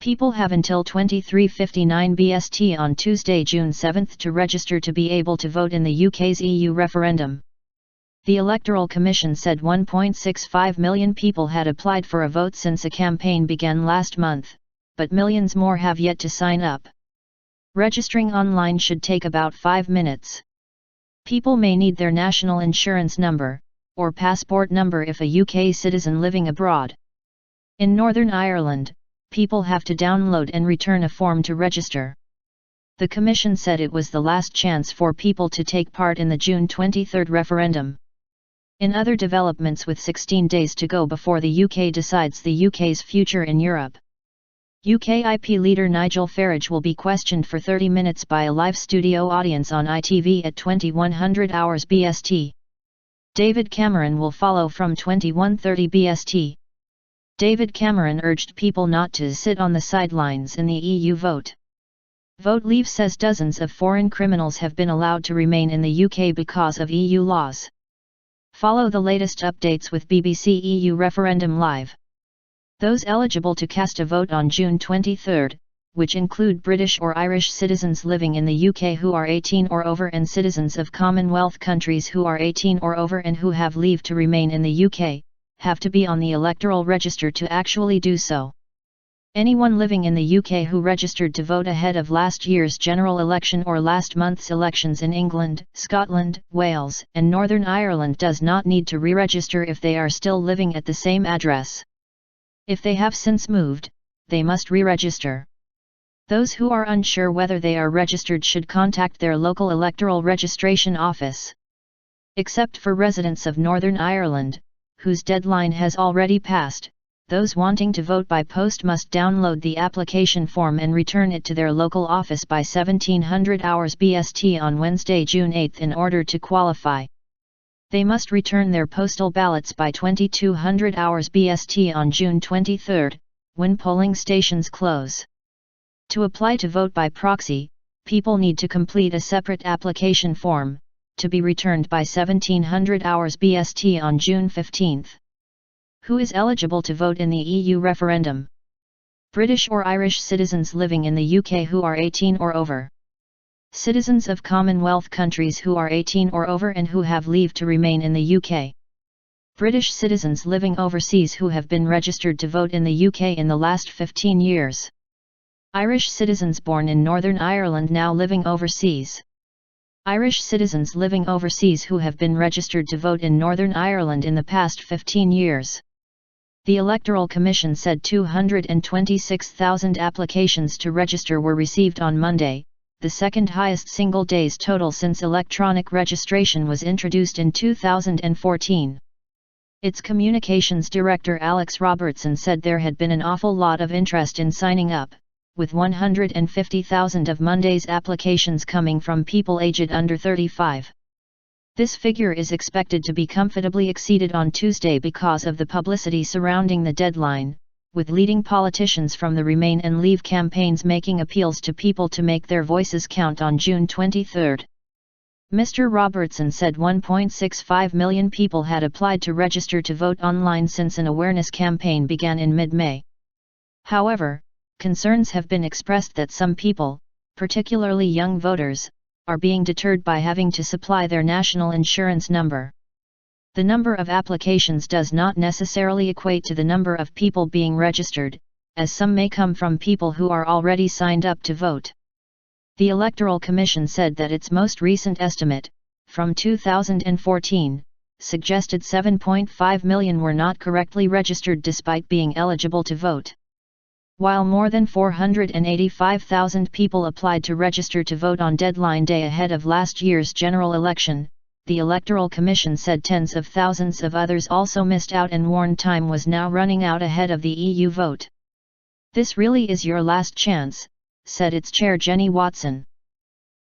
People have until 23:59 BST on Tuesday, June 7 to register to be able to vote in the UK's EU referendum. The Electoral Commission said 1.65 million people had applied for a vote since a campaign began last month, but millions more have yet to sign up. Registering online should take about 5 minutes. People may need their national insurance number, or passport number if a UK citizen living abroad. In Northern Ireland, people have to download and return a form to register. The Commission said it was the last chance for people to take part in the June 23 referendum. In other developments, with 16 days to go before the UK decides the UK's future in Europe, UKIP leader Nigel Farage will be questioned for 30 minutes by a live studio audience on ITV at 2100 hours BST. David Cameron will follow from 21:30 BST. David Cameron urged people not to sit on the sidelines in the EU vote. Vote Leave says dozens of foreign criminals have been allowed to remain in the UK because of EU laws. Follow the latest updates with BBC EU Referendum Live. Those eligible to cast a vote on June 23, which include British or Irish citizens living in the UK who are 18 or over and citizens of Commonwealth countries who are 18 or over and who have leave to remain in the UK, have to be on the electoral register to actually do so. Anyone living in the UK who registered to vote ahead of last year's general election or last month's elections in England, Scotland, Wales, and Northern Ireland does not need to re-register if they are still living at the same address. If they have since moved, they must re-register. Those who are unsure whether they are registered should contact their local electoral registration office. Except for residents of Northern Ireland, whose deadline has already passed, those wanting to vote by post must download the application form and return it to their local office by 1700 hours BST on Wednesday, June 8 in order to qualify. They must return their postal ballots by 2200 hours BST on June 23, when polling stations close. To apply to vote by proxy, people need to complete a separate application form, to be returned by 1700 hours BST on June 15. Who is eligible to vote in the EU referendum? British or Irish citizens living in the UK who are 18 or over. Citizens of Commonwealth countries who are 18 or over and who have leave to remain in the UK. British citizens living overseas who have been registered to vote in the UK in the last 15 years. Irish citizens born in Northern Ireland now living overseas. Irish citizens living overseas who have been registered to vote in Northern Ireland in the past 15 years. The Electoral Commission said 226,000 applications to register were received on Monday, the second highest single day's total since electronic registration was introduced in 2014. Its communications director Alex Robertson said there had been an awful lot of interest in signing up, with 150,000 of Monday's applications coming from people aged under 35. This figure is expected to be comfortably exceeded on Tuesday because of the publicity surrounding the deadline, with leading politicians from the Remain and Leave campaigns making appeals to people to make their voices count on June 23. Mr. Robertson said 1.65 million people had applied to register to vote online since an awareness campaign began in mid-May. However, concerns have been expressed that some people, particularly young voters, are being deterred by having to supply their national insurance number. The number of applications does not necessarily equate to the number of people being registered, as some may come from people who are already signed up to vote. The Electoral Commission said that its most recent estimate, from 2014, suggested 7.5 million were not correctly registered despite being eligible to vote. While more than 485,000 people applied to register to vote on deadline day ahead of last year's general election, the Electoral Commission said tens of thousands of others also missed out and warned time was now running out ahead of the EU vote. "This really is your last chance," said its chair Jenny Watson.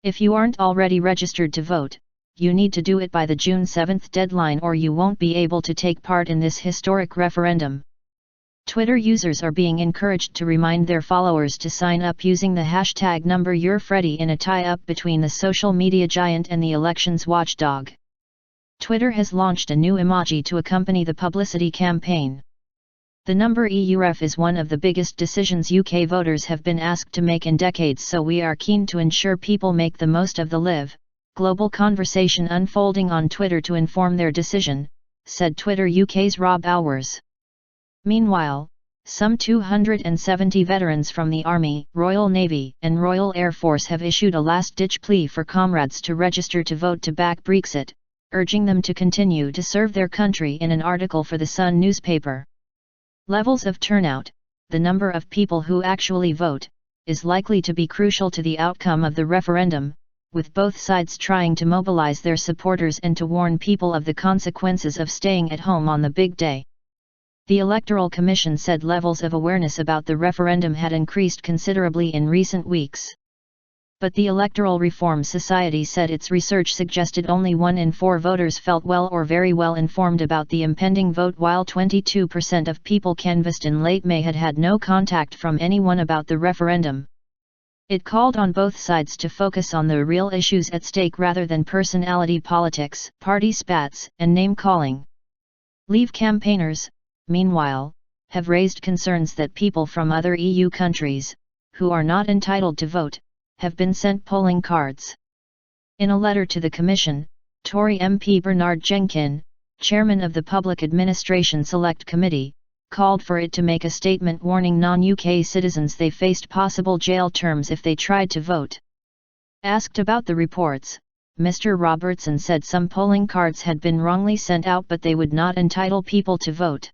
"If you aren't already registered to vote, you need to do it by the June 7 deadline or you won't be able to take part in this historic referendum." Twitter users are being encouraged to remind their followers to sign up using the hashtag #YourFreddie in a tie-up between the social media giant and the elections watchdog. Twitter has launched a new emoji to accompany the publicity campaign. The number EUREF is one of the biggest decisions UK voters have been asked to make in decades, so we are keen to ensure people make the most of the live, global conversation unfolding on Twitter to inform their decision, said Twitter UK's Rob Hours. Meanwhile, some 270 veterans from the Army, Royal Navy and Royal Air Force have issued a last-ditch plea for comrades to register to vote to back Brexit, urging them to continue to serve their country in an article for The Sun newspaper. Levels of turnout, the number of people who actually vote, is likely to be crucial to the outcome of the referendum, with both sides trying to mobilize their supporters and to warn people of the consequences of staying at home on the big day. The Electoral Commission said levels of awareness about the referendum had increased considerably in recent weeks. But the Electoral Reform Society said its research suggested only 1 in 4 voters felt well or very well informed about the impending vote, while 22% of people canvassed in late May had had no contact from anyone about the referendum. It called on both sides to focus on the real issues at stake rather than personality politics, party spats, and name-calling. Leave campaigners, meanwhile, have raised concerns that people from other EU countries, who are not entitled to vote, have been sent polling cards. In a letter to the Commission, Tory MP Bernard Jenkin, chairman of the Public Administration Select Committee, called for it to make a statement warning non-UK citizens they faced possible jail terms if they tried to vote. Asked about the reports, Mr. Robertson said some polling cards had been wrongly sent out, but they would not entitle people to vote.